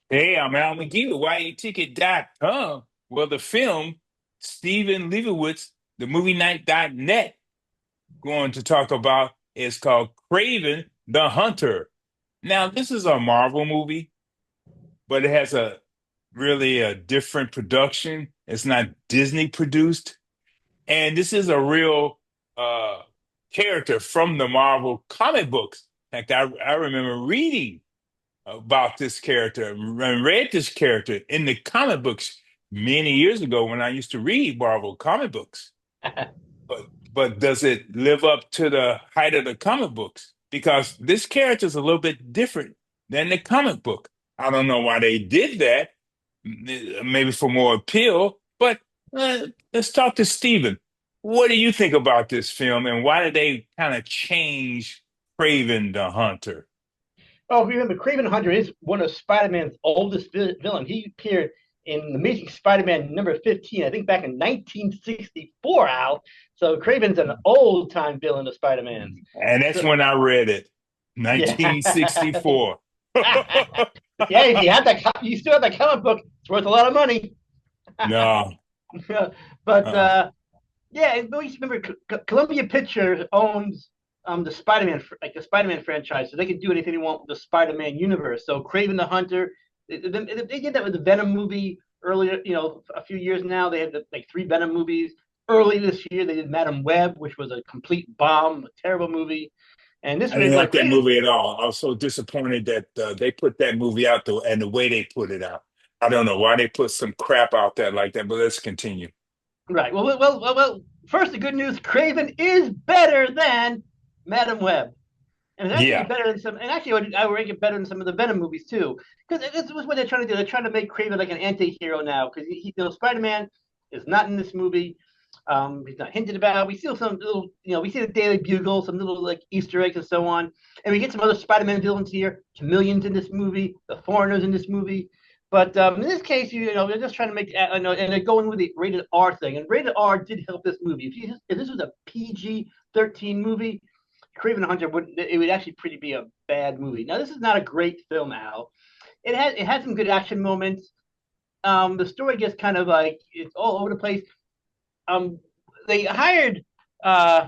Hey, I'm Al McGhee with YATicket.com. Well, the film, Steven Lebowitz, the movie night.net, going to talk about is called Kraven the Hunter. Now, this is a Marvel movie, but it has a really a different production. It's not Disney produced. And this is a real uh, character from the Marvel comic books. In fact, I remember reading about this character and read this character in the comic books many years ago when I used to read Marvel comic books. But does it live up to the height of the comic books? Because this character is a little bit different than the comic book. I don't know why they did that. Maybe for more appeal. But let's talk to Steven. What do you think about this film, and why did they kind of change Kraven the Hunter? Oh, remember, Kraven the Hunter is one of Spider-Man's oldest villain. He appeared in the Amazing Spider-Man number 15, I think back in 1964, Al. So Kraven's an old-time villain of Spider-Man. And that's So, when I read it, yeah. 1964. Yeah, if you have that, you still have that comic book. It's worth a lot of money. No. But Uh, yeah, and always remember, Columbia Pictures owns the Spider-Man, like the Spider-Man franchise, so they can do anything they want with the Spider-Man universe. So Kraven the Hunter, they did that with the Venom movie earlier. A few years now they had like three Venom movies. Early this year they did Madam Web, which was a complete bomb, a terrible movie. And this I was didn't like like that Kraven. movie at all. I was so disappointed that they put that movie out and the way they put it out. I don't know why they put some crap out there like that, but let's continue. Right. Well. First, the good news: Kraven is better than Madam Web. And it's actually Yeah. better than some. And actually, I would rank it better than some of the Venom movies too, because this was what they're trying to do. They're trying to make Kraven like an anti-hero now, because Spider-Man is not in this movie. He's not hinted about. We see some little, we see the Daily Bugle, some little like Easter eggs and so on, and we get some other Spider-Man villains here. Chameleons in this movie, the Foreigners in this movie. But in this case, they're just trying to make, and they're going with the rated R thing. And rated R did help this movie. If this was a PG-13 movie, Kraven the Hunter would actually pretty be a bad movie. Now this is not a great film, Al. It had some good action moments. The story gets kind of like it's all over the place. Um, they hired uh,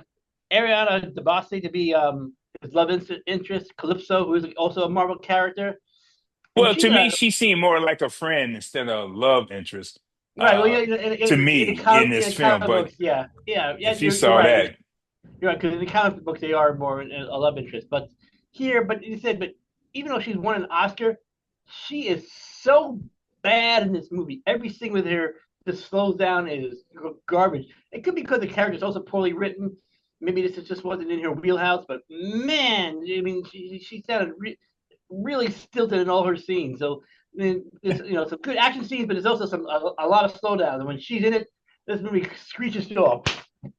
Ariana DeBose to be his love interest, Calypso, who is also a Marvel character, and Well, she's to me, she seemed more like a friend instead of a love interest right. Well, uh, to in the me in in this the film. comic But books, yeah, if you you're saw right. that, You're right, because in the comic books they are more a love interest. But you said, but even though she's won an Oscar, she is so bad in this movie. Every scene with her just slows down is garbage. It could be because the character is also poorly written. Maybe this just wasn't in her wheelhouse. But man, I mean, she sounded really stilted in all her scenes. So I mean, there's some good action scenes, but there's also a lot of slowdown. And when she's in it, this movie screeches to a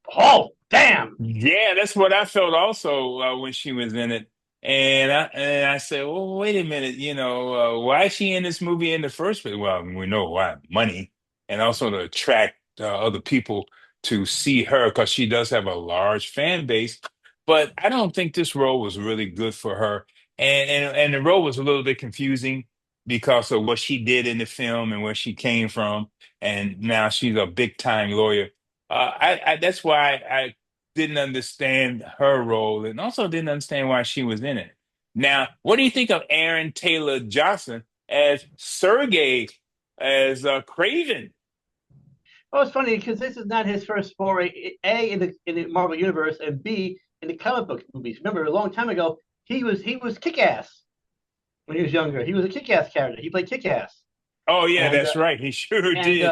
halt. Damn. yeah, that's what I felt also when she was in it. And I said, well, wait a minute, why is she in this movie in the first place? Well, we know why, money, and also to attract other people to see her because she does have a large fan base. But I don't think this role was really good for her, and the role was a little bit confusing because of what she did in the film and where she came from, and now she's a big time lawyer. That's why I didn't understand her role and also didn't understand why she was in it. Now, what do you think of Aaron Taylor Johnson as Sergey, as Craven? Oh, it's funny because this is not his first foray. A in the Marvel universe, and B in the comic book movies. Remember, a long time ago, he was Kick Ass when he was younger. He was a Kick Ass character. He played Kick Ass, Oh, yeah, and that's right. He sure and did.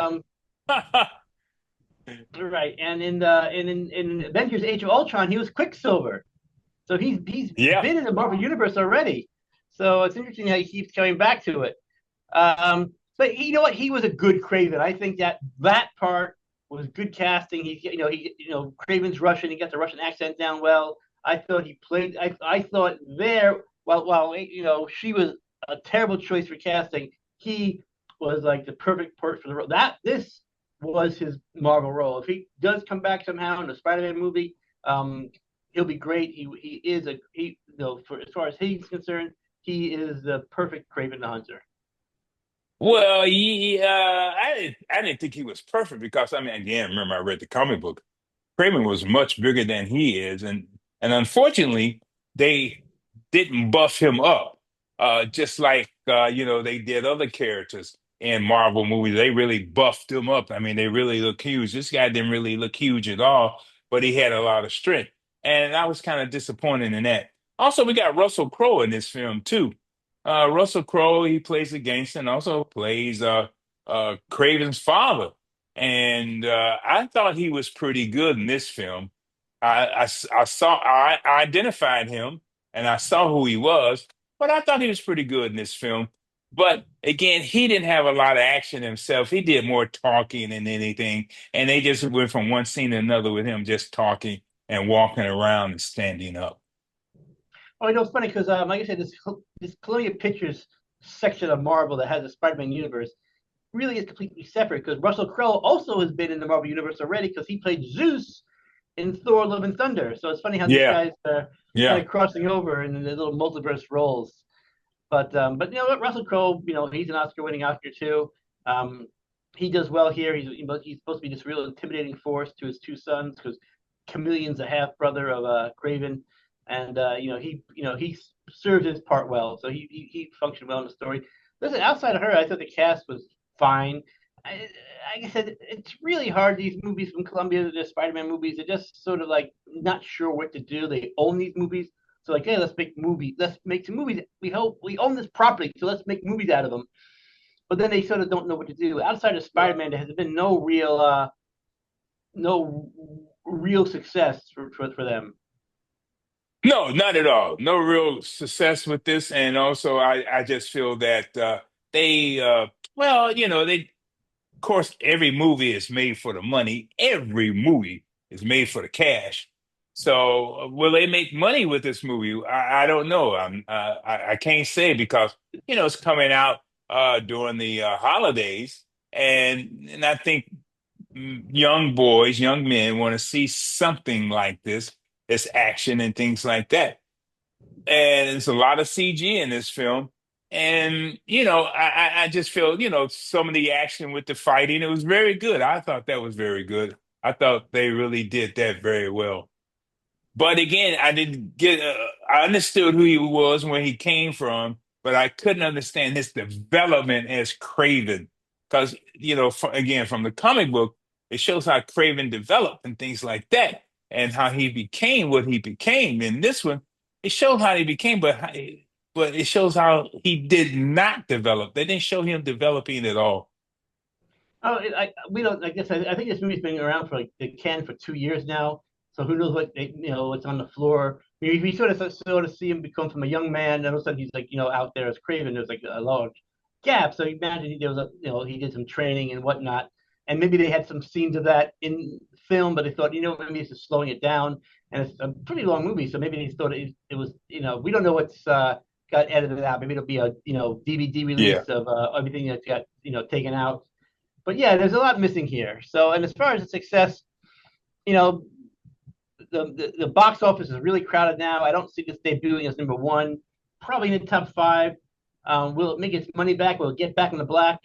right, and in Avengers: Age of Ultron, he was Quicksilver. So he's Yeah. been in the Marvel universe already. So it's interesting how he keeps coming back to it. But you know what? He was a good Craven. I think that part was good casting. Craven's Russian. He got the Russian accent down well. I thought he played. I thought there. While she was a terrible choice for casting. He was like the perfect part for the role. This was his Marvel role. If he does come back somehow in the Spider-Man movie, he'll be great. He is for as far as he's concerned, he is the perfect Kraven the Hunter. I didn't think he was perfect because I mean, again, remember I read the comic book. Kramer was much bigger than he is, and unfortunately, they didn't buff him up, just like they did other characters in Marvel movies. They really buffed him up. I mean, they really look huge. This guy didn't really look huge at all, but he had a lot of strength, and I was kind of disappointed in that. Also, we got Russell Crowe in this film too. Russell Crowe, he plays a gangster and also plays Craven's father. And I thought he was pretty good in this film. I identified him and I saw who he was, but I thought he was pretty good in this film. But again, he didn't have a lot of action himself. He did more talking than anything. And they just went from one scene to another with him just talking and walking around and standing up. Oh, it's funny because, like I said, this Columbia Pictures section of Marvel that has a Spider-Man universe really is completely separate because Russell Crowe also has been in the Marvel universe already because he played Zeus in Thor: Love and Thunder. So it's funny how these Yeah, guys are kind yeah. of crossing over in the little multiverse roles. But you know what, Russell Crowe, he's an Oscar-winning actor too. Um, he does well here. He's supposed to be this real intimidating force to his two sons because Chameleon's a half brother of Kraven, and he served his part well. So he functioned well in the story. Listen, outside of her, I thought the cast was fine. I, like I said, it's really hard. These movies from Columbia, the Spider-Man movies, they're just sort of like not sure what to do. They own these movies, so like, hey, let's make movies. Let's make some movies. We hope we own this property, so let's make movies out of them. But then they sort of don't know what to do. Outside of Spider-Man, there has been no real success for them. No, not at all. No real success with this. And also, I just feel that they, of course, every movie is made for the money. Every movie is made for the cash. So, will they make money with this movie? I don't know. I can't say because, it's coming out during the holidays. And I think young boys, young men want to see something like this, this action and things like that. And there's a lot of CG in this film. And, I just feel, some of the action with the fighting, it was very good. I thought that was very good. I thought they really did that very well. But again, I didn't get, I understood who he was, where he came from, but I couldn't understand his development as Craven. Because, again, from the comic book, it shows how Craven developed and things like that, and how he became what he became. In this one, it showed how he became, but it shows how he did not develop. They didn't show him developing at all. Oh, we don't. I guess I think this movie's been around for like the can for 2 years now. So who knows what's on the floor. We sort of see him become from a young man, and all of a sudden he's like out there as Craven. There's like a large gap. So imagine there was he did some training and whatnot, and maybe they had some scenes of that in film, but they thought maybe it's just slowing it down, and it's a pretty long movie, so maybe they thought it was we don't know what's got edited out. Maybe it'll be a DVD Yeah. release of everything that got taken out, but yeah, there's a lot missing here. So, and as far as the success, you know, the box office is really crowded now. I don't see this debuting as number one, probably in the top five. Will it make its money back? Will it get back in the black?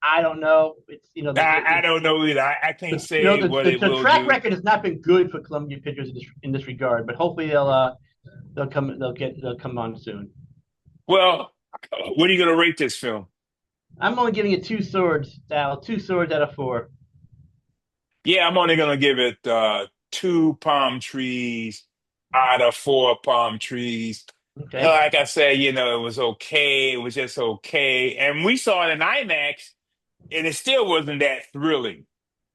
I don't know. It's I don't know either. I can't say what it the will track do. record has not been good for Columbia Pictures in this regard, but hopefully they'll come on soon. Well, what are you going to rate this film? I'm only giving it two swords, Al. Two swords out of four. Yeah, I'm only gonna give it two palm trees out of four palm trees. Okay. Like I said, it was okay. It was just okay. And we saw it in IMAX, and it still wasn't that thrilling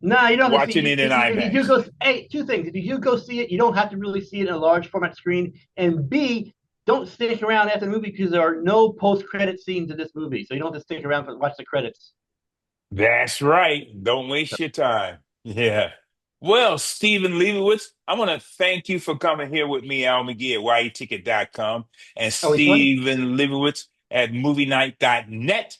No, you don't have to watching see it in if you do IMAX. go. Hey, two things. If you do go see it, you don't have to really see it in a large format screen. And B, don't stick around after the movie because there are no post credit scenes in this movie, so you don't have to stick around for watch the credits. That's right. Don't waste your time. Yeah. Well, Stephen Lebowitz, I want to thank you for coming here with me, Al McGhee at YEticket.com, and Always fun. Stephen Lebowitz at MovieNight.net.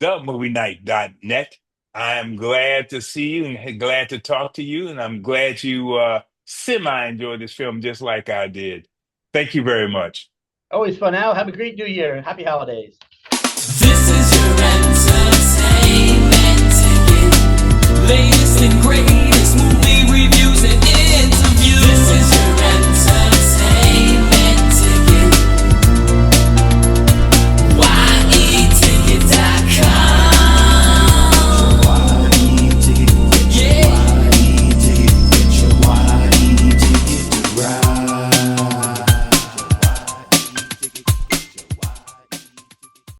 TheMovieNight.net. I'm glad to see you and glad to talk to you, and I'm glad you semi enjoyed this film just like I did. Thank you very much. Always fun. Al, have a great New Year. Happy holidays.